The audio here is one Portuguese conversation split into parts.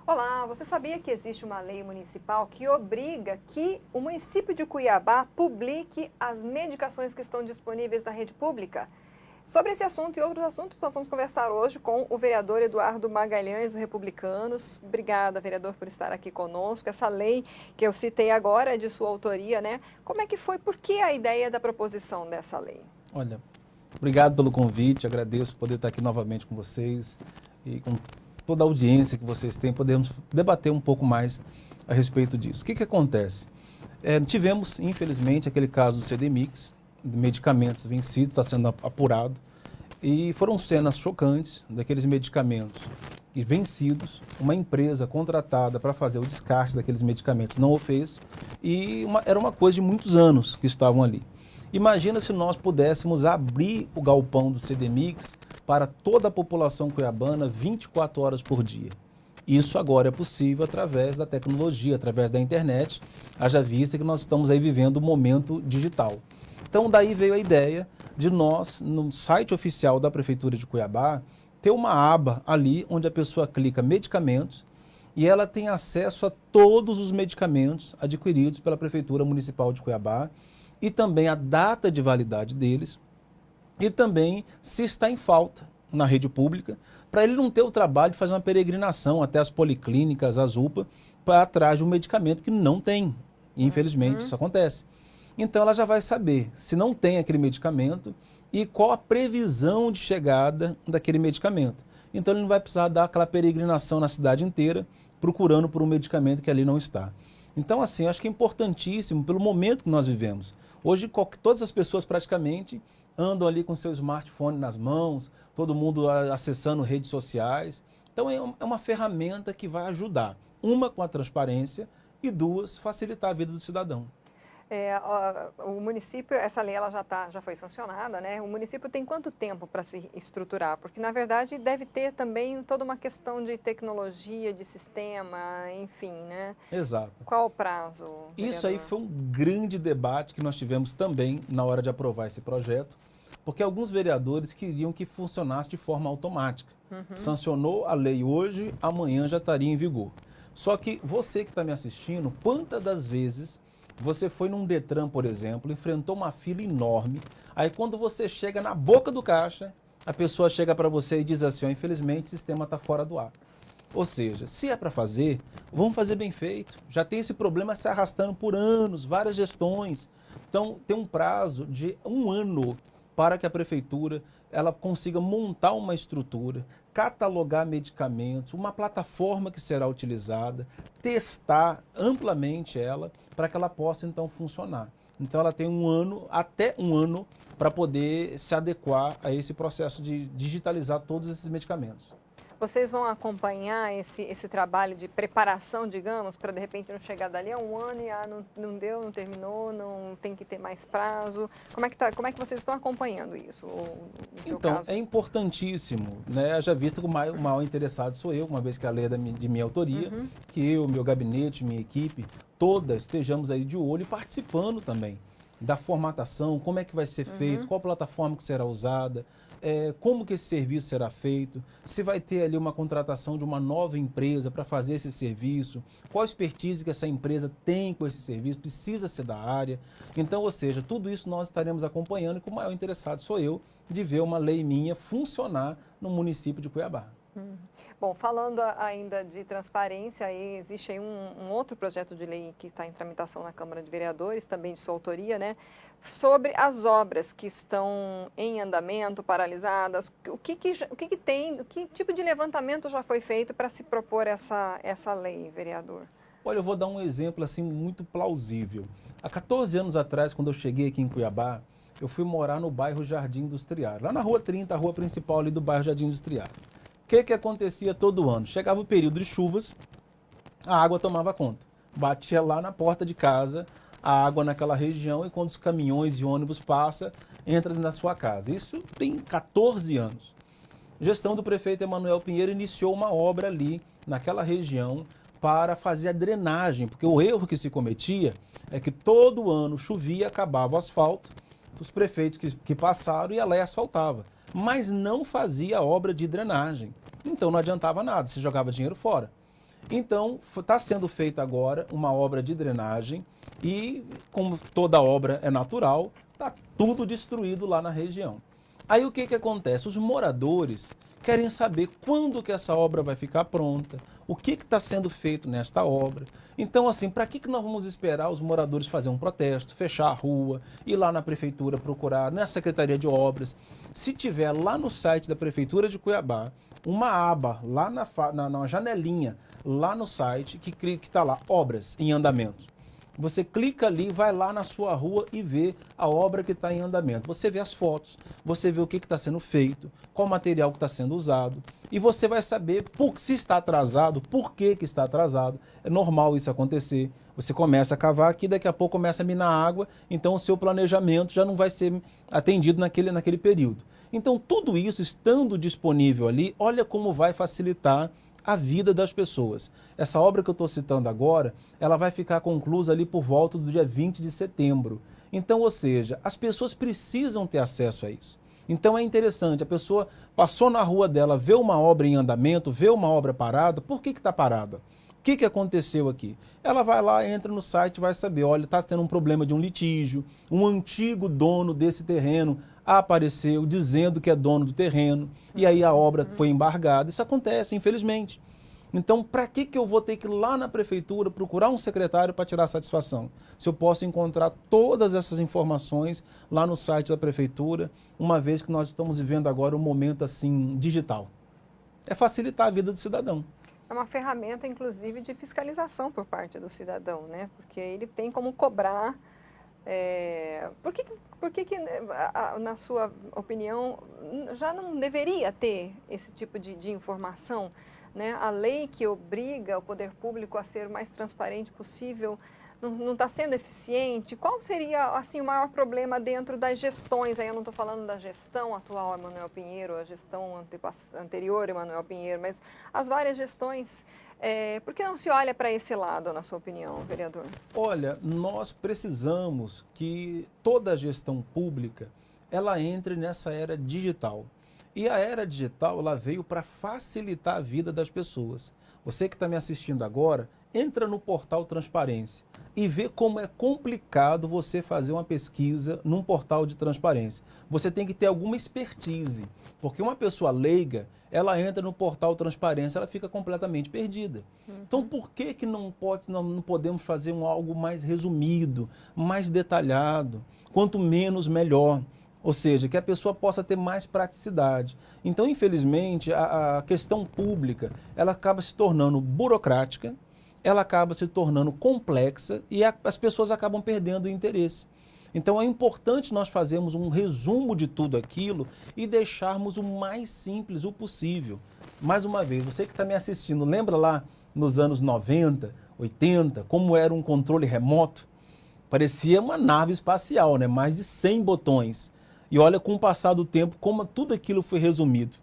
Olá, você sabia que existe uma lei municipal que obriga que o município de Cuiabá publique as medicações que estão disponíveis na rede pública? Sobre esse assunto e outros assuntos, nós vamos conversar hoje com o vereador Eduardo Magalhães, do Republicanos. Obrigada, vereador, por estar aqui conosco. Essa lei que eu citei agora é de sua autoria, né? Como é que foi? Por que a ideia da proposição dessa lei? Olha, obrigado pelo convite, agradeço poder estar aqui novamente com vocês e com toda a audiência que vocês têm, podemos debater um pouco mais a respeito disso. O que acontece? Tivemos, infelizmente, aquele caso do CDMIX, de medicamentos vencidos, está sendo apurado, e foram cenas chocantes daqueles medicamentos vencidos, uma empresa contratada para fazer o descarte daqueles medicamentos não o fez, e era uma coisa de muitos anos que estavam ali. Imagina se nós pudéssemos abrir o galpão do CDMIX para toda a população cuiabana 24 horas por dia. Isso agora é possível através da tecnologia, através da internet, haja vista que nós estamos aí vivendo um momento digital. Então daí veio a ideia de nós, no site oficial da Prefeitura de Cuiabá, ter uma aba ali onde a pessoa clica medicamentos e ela tem acesso a todos os medicamentos adquiridos pela Prefeitura Municipal de Cuiabá e também a data de validade deles e também se está em falta na rede pública, para ele não ter o trabalho de fazer uma peregrinação até as policlínicas, as UPA, para atrás de um medicamento que não tem. Infelizmente, isso acontece. Então ela já vai saber se não tem aquele medicamento e qual a previsão de chegada daquele medicamento. Então ele não vai precisar dar aquela peregrinação na cidade inteira procurando por um medicamento que ali não está. Então assim, acho que é importantíssimo pelo momento que nós vivemos. Hoje todas as pessoas praticamente andam ali com seu smartphone nas mãos, todo mundo acessando redes sociais. Então é uma ferramenta que vai ajudar, uma com a transparência e duas, facilitar a vida do cidadão. O município, essa lei ela já foi sancionada, né? O município tem quanto tempo para se estruturar? Porque, na verdade, deve ter também toda uma questão de tecnologia, de sistema, enfim, né? Exato. Qual o prazo, Isso aí vereador? foi um grande debate que nós tivemos também na hora de aprovar esse projeto, porque alguns vereadores queriam que funcionasse de forma automática. Sancionou a lei hoje, amanhã já estaria em vigor. Só que você que está me assistindo, quantas das vezes você foi num Detran, por exemplo, enfrentou uma fila enorme, aí quando você chega na boca do caixa, a pessoa chega para você e diz assim, infelizmente o sistema está fora do ar. Ou seja, se é para fazer, vamos fazer bem feito. Já tem esse problema se arrastando por anos, várias gestões. Então tem um prazo de 1 ano para que a prefeitura ela consiga montar uma estrutura, catalogar medicamentos, uma plataforma que será utilizada, testar amplamente ela, para que ela possa então funcionar. Então ela tem 1 ano, até 1 ano, para poder se adequar a esse processo de digitalizar todos esses medicamentos. Vocês vão acompanhar esse trabalho de preparação, digamos, para de repente não chegar dali a 1 ano e não deu, não terminou, não tem que ter mais prazo. Como é que vocês estão acompanhando isso, no seu Então, caso? é importantíssimo, né? Já visto que o maior interessado sou eu, uma vez que a lei é de minha autoria, que eu, meu gabinete, minha equipe, todas estejamos aí de olho e participando também da formatação, como é que vai ser feito, qual plataforma que será usada, como que esse serviço será feito, se vai ter ali uma contratação de uma nova empresa para fazer esse serviço, qual a expertise que essa empresa tem com esse serviço, precisa ser da área. Então, ou seja, tudo isso nós estaremos acompanhando e com o maior interessado sou eu de ver uma lei minha funcionar no município de Cuiabá. Bom, falando ainda de transparência, aí existe aí um outro projeto de lei que está em tramitação na Câmara de Vereadores, também de sua autoria, né? Sobre as obras que estão em andamento, paralisadas, o que tem, que tipo de levantamento já foi feito para se propor essa lei, vereador? Olha, eu vou dar um exemplo assim muito plausível. Há 14 anos atrás, quando eu cheguei aqui em Cuiabá, eu fui morar no bairro Jardim Industrial, lá na Rua 30, a rua principal ali do bairro Jardim Industrial. O que acontecia todo ano? Chegava o período de chuvas, a água tomava conta. Batia lá na porta de casa, a água naquela região, e quando os caminhões e ônibus passam, entra na sua casa. Isso tem 14 anos. A gestão do prefeito Emanuel Pinheiro iniciou uma obra ali, naquela região, para fazer a drenagem, porque o erro que se cometia é que todo ano chovia, acabava o asfalto, os prefeitos que passaram ia lá e asfaltava, mas não fazia a obra de drenagem. Então não adiantava nada, se jogava dinheiro fora. Então, está sendo feita agora uma obra de drenagem e, como toda obra é natural, está tudo destruído lá na região. Aí o que acontece? Os moradores querem saber quando que essa obra vai ficar pronta, o que está sendo feito nesta obra. Então, assim, para que nós vamos esperar os moradores fazer um protesto, fechar a rua, ir lá na prefeitura procurar, na Secretaria de Obras? Se tiver lá no site da Prefeitura de Cuiabá, uma aba lá na janelinha, lá no site, que está lá, obras em andamento. Você clica ali, vai lá na sua rua e vê a obra que está em andamento. Você vê as fotos, você vê o que está sendo feito, qual material que está sendo usado. E você vai saber se está atrasado, por que está atrasado. É normal isso acontecer. Você começa a cavar aqui, daqui a pouco começa a minar água, então o seu planejamento já não vai ser atendido naquele período. Então tudo isso estando disponível ali, olha como vai facilitar a vida das pessoas. Essa obra que eu estou citando agora, ela vai ficar conclusa ali por volta do dia 20 de setembro. Então, ou seja, as pessoas precisam ter acesso a isso. Então é interessante, a pessoa passou na rua dela, vê uma obra em andamento, vê uma obra parada, por que está parada? O que aconteceu aqui? Ela vai lá, entra no site, vai saber, olha, está tendo um problema de um litígio, um antigo dono desse terreno apareceu dizendo que é dono do terreno, e aí a obra foi embargada. Isso acontece, infelizmente. Então, para que eu vou ter que ir lá na prefeitura procurar um secretário para tirar satisfação? Se eu posso encontrar todas essas informações lá no site da prefeitura, uma vez que nós estamos vivendo agora um momento assim digital. É facilitar a vida do cidadão. É uma ferramenta, inclusive, de fiscalização por parte do cidadão, né? Porque ele tem como cobrar. Por que, na sua opinião, já não deveria ter esse tipo de informação? Né? A lei que obriga o poder público a ser o mais transparente possível não está sendo eficiente? Qual seria assim, o maior problema dentro das gestões? Aí eu não estou falando da gestão atual, Emanuel Pinheiro, a gestão anterior, Emanuel Pinheiro, mas as várias gestões. Por que não se olha para esse lado, na sua opinião, vereador? Olha, nós precisamos que toda a gestão pública ela entre nessa era digital. E a era digital ela veio para facilitar a vida das pessoas. Você que está me assistindo agora, entra no portal Transparência e vê como é complicado você fazer uma pesquisa num portal de transparência. Você tem que ter alguma expertise, porque uma pessoa leiga, ela entra no portal Transparência, ela fica completamente perdida. Então, por que não podemos fazer algo mais resumido, mais detalhado? Quanto menos, melhor. Ou seja, que a pessoa possa ter mais praticidade. Então, infelizmente, a questão pública, ela acaba se tornando burocrática, ela acaba se tornando complexa e as pessoas acabam perdendo o interesse. Então, é importante nós fazermos um resumo de tudo aquilo e deixarmos o mais simples o possível. Mais uma vez, você que está me assistindo, lembra lá nos anos 90, 80, como era um controle remoto? Parecia uma nave espacial, né? Mais de 100 botões. E olha, com o passar do tempo, como tudo aquilo foi resumido.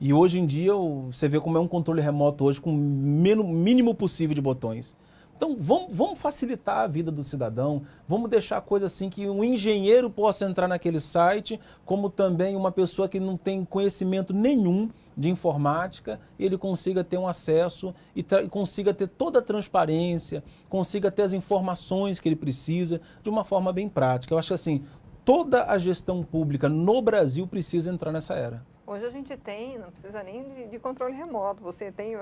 E hoje em dia, você vê como é um controle remoto hoje, com o mínimo possível de botões. Então, vamos facilitar a vida do cidadão, vamos deixar a coisa assim que um engenheiro possa entrar naquele site, como também uma pessoa que não tem conhecimento nenhum de informática, ele consiga ter um acesso e consiga ter toda a transparência, consiga ter as informações que ele precisa de uma forma bem prática. Eu acho que assim, toda a gestão pública no Brasil precisa entrar nessa era. Hoje a gente tem, não precisa nem de controle remoto, você tem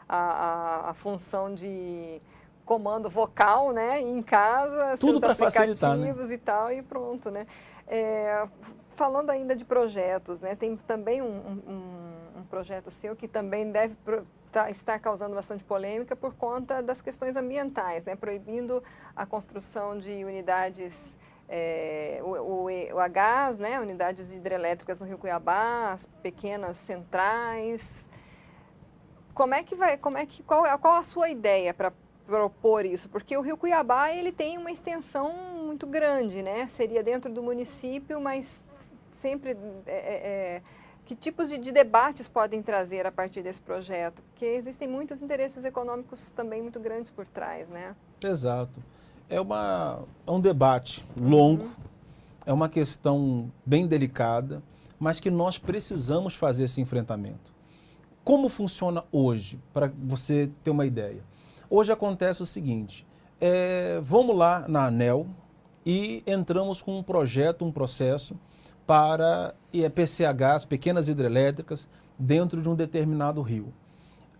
a função de comando vocal, né, em casa, tudo seus aplicativos facilitar, né? E tal, e pronto, né. Falando ainda de projetos, né, tem também um projeto seu que também deve estar causando bastante polêmica por conta das questões ambientais, né, proibindo a construção de unidades a gás, né, unidades hidrelétricas no Rio Cuiabá, as pequenas centrais. Qual a sua ideia para propor isso? Porque o Rio Cuiabá ele tem uma extensão muito grande, né? Seria dentro do município, mas sempre que tipos de debates podem trazer a partir desse projeto? Porque existem muitos interesses econômicos também muito grandes por trás, né? Exato. É um debate longo, é uma questão bem delicada, mas que nós precisamos fazer esse enfrentamento. Como funciona hoje, para você ter uma ideia? Hoje acontece o seguinte, vamos lá na ANEEL e entramos com um projeto, um processo para PCHs, pequenas hidrelétricas, dentro de um determinado rio.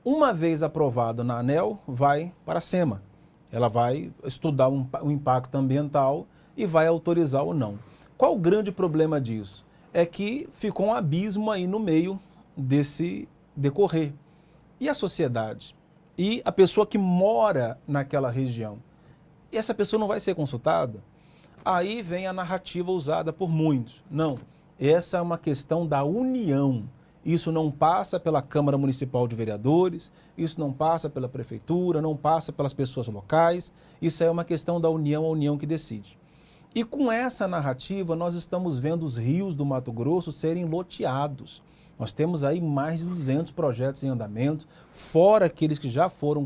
Uma vez aprovado na ANEEL, vai para a SEMA. Ela vai estudar o impacto ambiental e vai autorizar ou não. Qual o grande problema disso? É que ficou um abismo aí no meio desse decorrer. E a sociedade? E a pessoa que mora naquela região? E essa pessoa não vai ser consultada? Aí vem a narrativa usada por muitos. Não, essa é uma questão da união. Isso não passa pela Câmara Municipal de Vereadores, isso não passa pela Prefeitura, não passa pelas pessoas locais. Isso é uma questão da união, a união que decide. E com essa narrativa, nós estamos vendo os rios do Mato Grosso serem loteados. Nós temos aí mais de 200 projetos em andamento, fora aqueles que já foram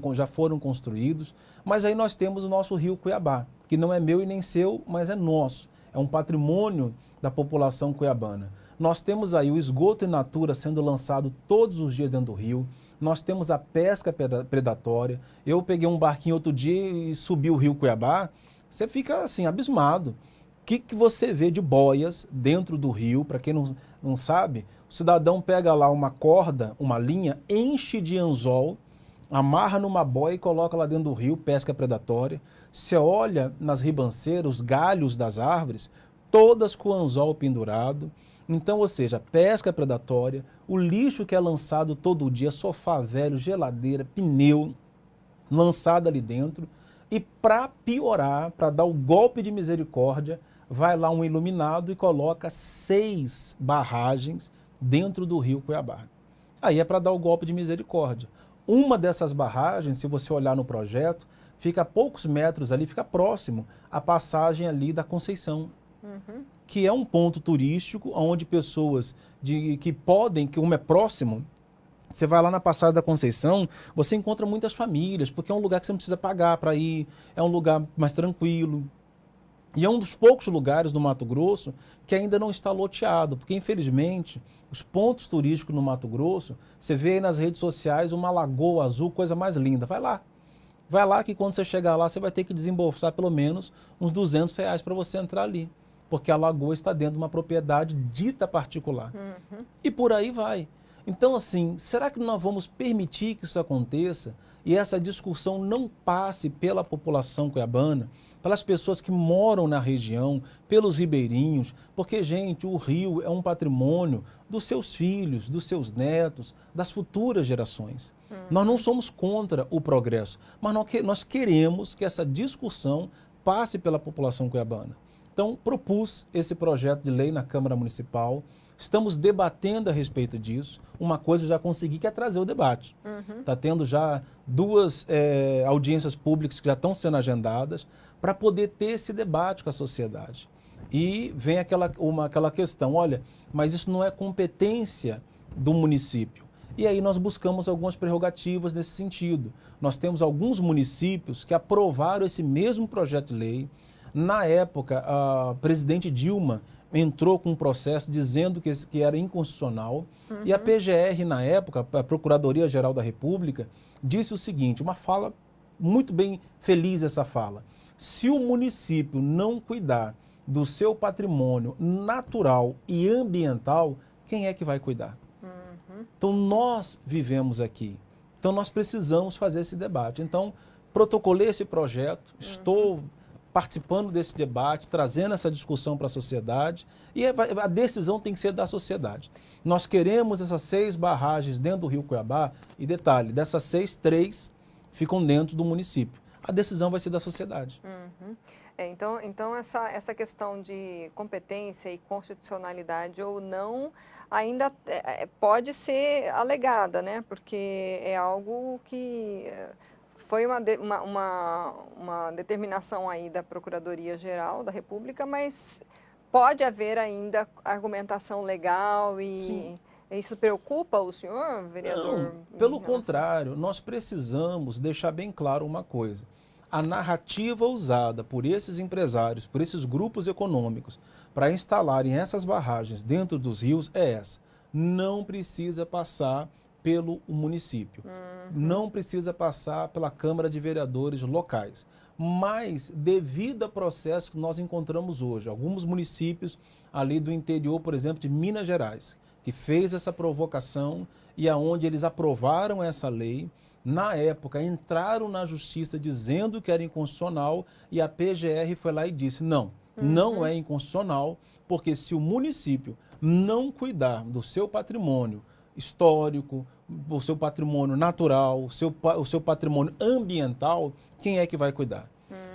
construídos. Mas aí nós temos o nosso rio Cuiabá, que não é meu e nem seu, mas é nosso. É um patrimônio da população cuiabana. Nós temos aí o esgoto in natura sendo lançado todos os dias dentro do rio. Nós temos a pesca predatória. Eu peguei um barquinho outro dia e subi o rio Cuiabá. Você fica assim, abismado. O que você vê de boias dentro do rio? Para quem não sabe, o cidadão pega lá uma corda, uma linha, enche de anzol, amarra numa boia e coloca lá dentro do rio, pesca predatória. Você olha nas ribanceiras, os galhos das árvores, todas com o anzol pendurado. Então, ou seja, pesca predatória, o lixo que é lançado todo dia, sofá velho, geladeira, pneu, lançado ali dentro. E para piorar, para dar o golpe de misericórdia, vai lá um iluminado e coloca 6 barragens dentro do rio Cuiabá. Aí é para dar o golpe de misericórdia. Uma dessas barragens, se você olhar no projeto, fica a poucos metros ali, fica próximo à passagem ali da Conceição. Que é um ponto turístico onde pessoas como é próximo, você vai lá na Passagem da Conceição, você encontra muitas famílias, porque é um lugar que você não precisa pagar para ir, é um lugar mais tranquilo. E é um dos poucos lugares no Mato Grosso que ainda não está loteado, porque infelizmente os pontos turísticos no Mato Grosso, você vê aí nas redes sociais uma lagoa azul, coisa mais linda, vai lá. Vai lá que quando você chegar lá, você vai ter que desembolsar pelo menos uns R$ 200 para você entrar ali. Porque a lagoa está dentro de uma propriedade dita particular. E por aí vai. Então, assim, será que nós vamos permitir que isso aconteça e essa discussão não passe pela população cuiabana, pelas pessoas que moram na região, pelos ribeirinhos? Porque, gente, o rio é um patrimônio dos seus filhos, dos seus netos, das futuras gerações. Nós não somos contra o progresso, mas nós queremos que essa discussão passe pela população cuiabana. Então, propus esse projeto de lei na Câmara Municipal, estamos debatendo a respeito disso. Uma coisa eu já consegui, que é trazer o debate. Está tendo já 2 audiências públicas que já estão sendo agendadas para poder ter esse debate com a sociedade. E vem aquela questão, olha, mas isso não é competência do município. E aí nós buscamos algumas prerrogativas nesse sentido. Nós temos alguns municípios que aprovaram esse mesmo projeto de lei. Na época, a presidente Dilma entrou com um processo dizendo que era inconstitucional. E a PGR, na época, a Procuradoria-Geral da República, disse o seguinte, uma fala muito bem feliz essa fala. Se o município não cuidar do seu patrimônio natural e ambiental, quem é que vai cuidar? Então, nós vivemos aqui. Então, nós precisamos fazer esse debate. Então, protocolei esse projeto, estou participando desse debate, trazendo essa discussão para a sociedade, e a decisão tem que ser da sociedade. Nós queremos essas 6 barragens dentro do rio Cuiabá, e detalhe, dessas 6, 3 ficam dentro do município. A decisão vai ser da sociedade. Então essa questão de competência e constitucionalidade ou não ainda pode ser alegada, né? Porque é algo que foi uma determinação aí da Procuradoria-Geral da República, mas pode haver ainda argumentação legal e Sim. Isso preocupa o senhor, vereador? Não, pelo contrário, nós precisamos deixar bem claro uma coisa. A narrativa usada por esses empresários, por esses grupos econômicos, para instalarem essas barragens dentro dos rios é essa. Não precisa passar pelo município. Não precisa passar pela Câmara de Vereadores locais. Mas, devido a processos que nós encontramos hoje, alguns municípios ali do interior, por exemplo, de Minas Gerais, que fez essa provocação e aonde eles aprovaram essa lei, na época entraram na justiça dizendo que era inconstitucional e a PGR foi lá e disse, não, não é inconstitucional, porque se o município não cuidar do seu patrimônio histórico, o seu patrimônio natural, o seu patrimônio ambiental, quem é que vai cuidar?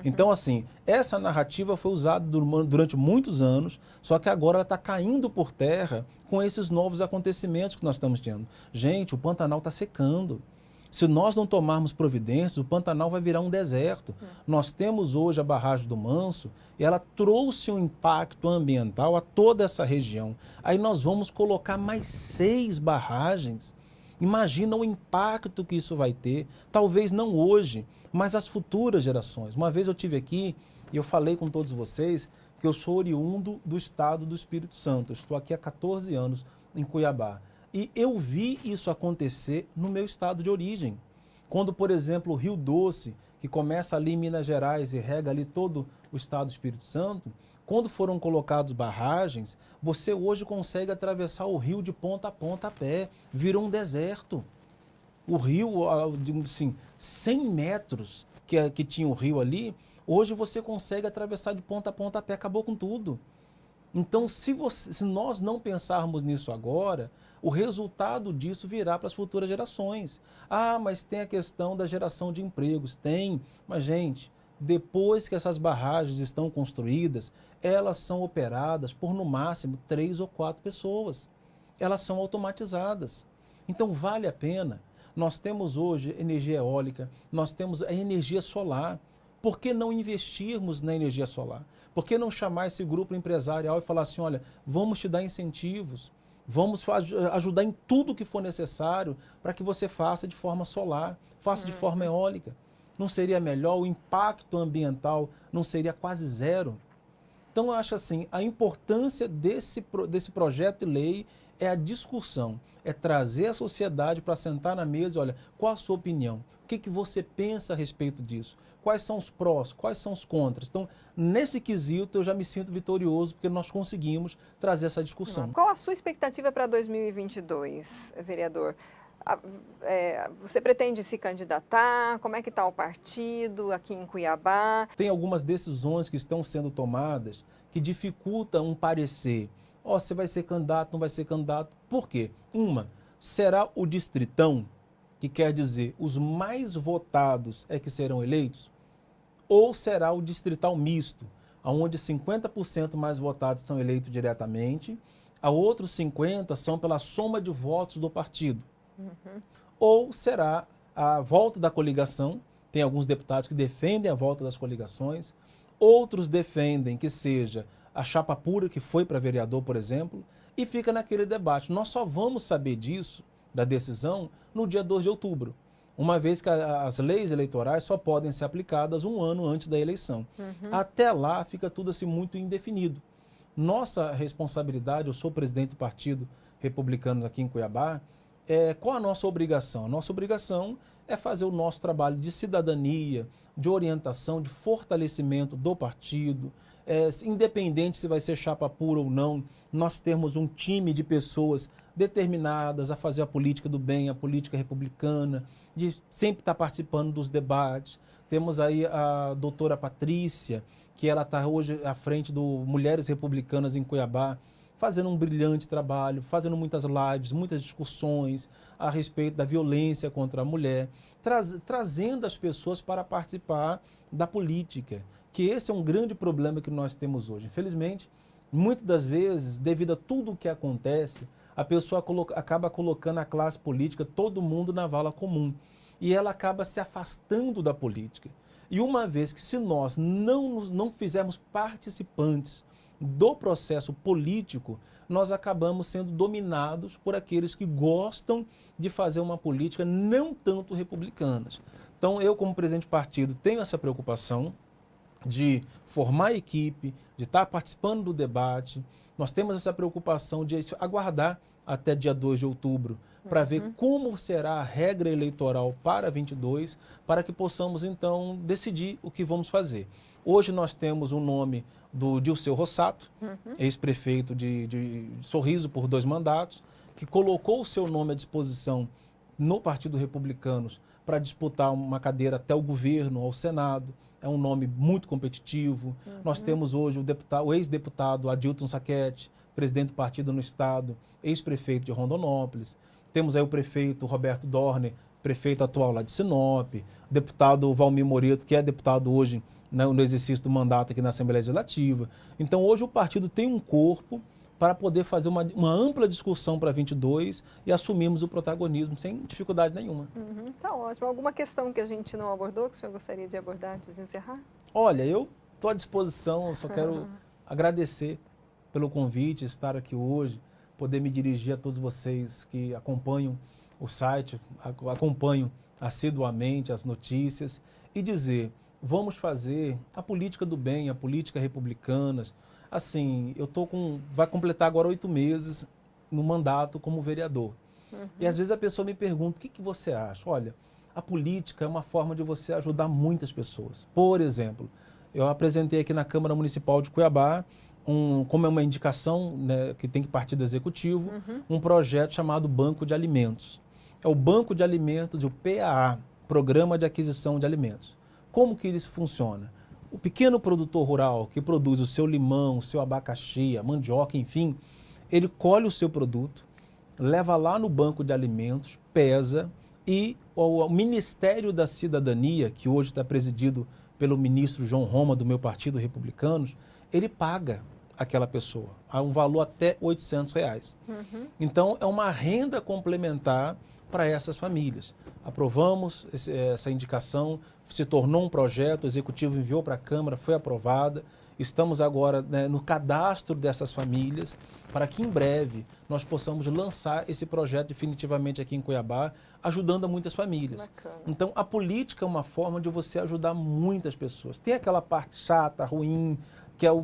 Então, assim, essa narrativa foi usada durante muitos anos, só que agora ela está caindo por terra com esses novos acontecimentos que nós estamos tendo. Gente, o Pantanal está secando. Se nós não tomarmos providências, o Pantanal vai virar um deserto. Nós temos hoje a barragem do Manso e ela trouxe um impacto ambiental a toda essa região. Aí nós vamos colocar mais 6 barragens. Imagina o impacto que isso vai ter, talvez não hoje, mas as futuras gerações. Uma vez eu estive aqui e eu falei com todos vocês que eu sou oriundo do estado do Espírito Santo. Eu estou aqui há 14 anos em Cuiabá. E eu vi isso acontecer no meu estado de origem. Quando, por exemplo, o Rio Doce, que começa ali em Minas Gerais e rega ali todo o estado do Espírito Santo, quando foram colocados barragens, você hoje consegue atravessar o rio de ponta a pé, virou um deserto. O rio, assim, 100 metros que tinha o rio ali, hoje você consegue atravessar de ponta a pé, acabou com tudo. Então, se nós não pensarmos nisso agora, o resultado disso virá para as futuras gerações. Ah, mas tem a questão da geração de empregos. Tem, mas, gente, depois que essas barragens estão construídas, elas são operadas por, no máximo, 3 ou 4 pessoas. Elas são automatizadas. Então, vale a pena. Nós temos hoje energia eólica, nós temos a energia solar. Por que não investirmos na energia solar? Por que não chamar esse grupo empresarial e falar assim, olha, vamos te dar incentivos, vamos ajudar em tudo que for necessário para que você faça de forma solar, faça de forma eólica. Não seria melhor? O impacto ambiental não seria quase zero? Então, eu acho assim, a importância desse projeto de lei é a discussão, é trazer a sociedade para sentar na mesa e olha, qual a sua opinião? O que você pensa a respeito disso? Quais são os prós? Quais são os contras? Então, nesse quesito, eu já me sinto vitorioso porque nós conseguimos trazer essa discussão. Qual a sua expectativa para 2022, vereador? Você pretende se candidatar? Como é que está o partido aqui em Cuiabá? Tem algumas decisões que estão sendo tomadas que dificultam um parecer. Você vai ser candidato, não vai ser candidato. Por quê? Será o distritão, que quer dizer os mais votados é que serão eleitos? Ou será o distrital misto, onde 50% mais votados são eleitos diretamente, a outros 50% são pela soma de votos do partido? Ou será a volta da coligação? Tem alguns deputados que defendem a volta das coligações, outros defendem que seja a chapa pura que foi para vereador, por exemplo, e fica naquele debate. Nós só vamos saber disso, da decisão, no dia 2 de outubro, uma vez que as leis eleitorais só podem ser aplicadas um ano antes da eleição. Até lá fica tudo assim muito indefinido. Nossa responsabilidade, eu sou presidente do Partido Republicano aqui em Cuiabá, qual a nossa obrigação? A nossa obrigação é fazer o nosso trabalho de cidadania, de orientação, de fortalecimento do partido, independente se vai ser chapa pura ou não, nós temos um time de pessoas determinadas a fazer a política do bem, a política republicana, de sempre estar participando dos debates. Temos aí a doutora Patrícia, que ela está hoje à frente do Mulheres Republicanas em Cuiabá, fazendo um brilhante trabalho, fazendo muitas lives, muitas discussões a respeito da violência contra a mulher, trazendo as pessoas para participar da política, que esse é um grande problema que nós temos hoje. Infelizmente, muitas das vezes, devido a tudo o que acontece, a pessoa acaba colocando a classe política, todo mundo na vala comum, e ela acaba se afastando da política. E uma vez que se nós não fizermos participantes do processo político, nós acabamos sendo dominados por aqueles que gostam de fazer uma política não tanto republicanas. Então, eu, como presidente de partido, tenho essa preocupação de formar equipe, de estar participando do debate. Nós temos essa preocupação de aguardar até dia 2 de outubro, para ver como será a regra eleitoral para 22, para que possamos, então, decidir o que vamos fazer. Hoje nós temos o nome do Dilceu Rossato, ex-prefeito de Sorriso por 2 mandatos, que colocou o seu nome à disposição no Partido Republicanos para disputar uma cadeira até o governo, ao Senado. É um nome muito competitivo. Nós temos hoje o ex-deputado Adilton Saquete, presidente do partido no estado, ex-prefeito de Rondonópolis. Temos aí o prefeito Roberto Dorner, prefeito atual lá de Sinop, deputado Valmir Moreto, que é deputado hoje, né, no exercício do mandato aqui na Assembleia Legislativa. Então hoje o partido tem um corpo para poder fazer uma ampla discussão para 22 e assumirmos o protagonismo sem dificuldade nenhuma. Tá ótimo. Alguma questão que a gente não abordou, que o senhor gostaria de abordar antes de encerrar? Olha, eu estou à disposição, eu só quero agradecer pelo convite, estar aqui hoje, poder me dirigir a todos vocês que acompanham o site, acompanham assiduamente as notícias e dizer, vamos fazer a política do bem, a política republicana. Assim, vai completar agora 8 meses no mandato como vereador. E às vezes a pessoa me pergunta, o que você acha? Olha, a política é uma forma de você ajudar muitas pessoas. Por exemplo, eu apresentei aqui na Câmara Municipal de Cuiabá, como é uma indicação, né, que tem que partir do Executivo, um projeto chamado Banco de Alimentos. É o Banco de Alimentos e o PAA, Programa de Aquisição de Alimentos. Como que isso funciona? O pequeno produtor rural que produz o seu limão, o seu abacaxi, a mandioca, enfim, ele colhe o seu produto, leva lá no banco de alimentos, pesa e o Ministério da Cidadania, que hoje está presidido pelo ministro João Roma, do meu partido Republicanos, ele paga aquela pessoa a um valor até R$800. Então, é uma renda complementar para essas famílias. Aprovamos essa indicação, se tornou um projeto, o Executivo enviou para a Câmara, foi aprovada. Estamos agora, né, no cadastro dessas famílias para que em breve nós possamos lançar esse projeto definitivamente aqui em Cuiabá, ajudando a muitas famílias. Bacana. Então, a política é uma forma de você ajudar muitas pessoas. Tem aquela parte chata, ruim,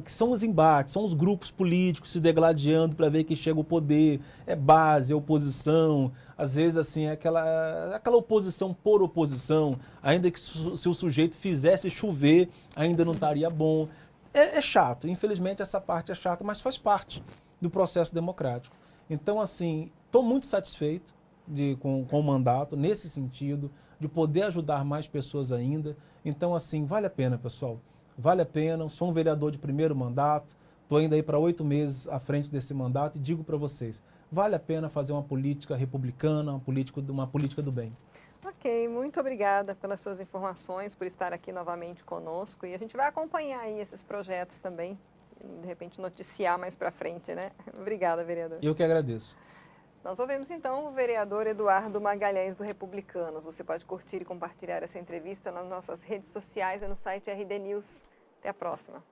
que são os embates, são os grupos políticos se degladiando para ver quem chega ao poder, é base, é oposição, às vezes assim, é aquela oposição por oposição, ainda que se o sujeito fizesse chover, ainda não estaria bom. É chato, infelizmente essa parte é chata, mas faz parte do processo democrático. Então, assim, estou muito satisfeito com o mandato, nesse sentido, de poder ajudar mais pessoas ainda. Então, assim, vale a pena, pessoal. Vale a pena, sou um vereador de primeiro mandato, estou indo aí para 8 meses à frente desse mandato e digo para vocês, vale a pena fazer uma política republicana, uma política do bem. Ok, muito obrigada pelas suas informações, por estar aqui novamente conosco e a gente vai acompanhar aí esses projetos também, de repente noticiar mais para frente, né? Obrigada, vereador. Eu que agradeço. Nós ouvimos então o vereador Eduardo Magalhães do Republicanos. Você pode curtir e compartilhar essa entrevista nas nossas redes sociais e no site RD News. Até a próxima.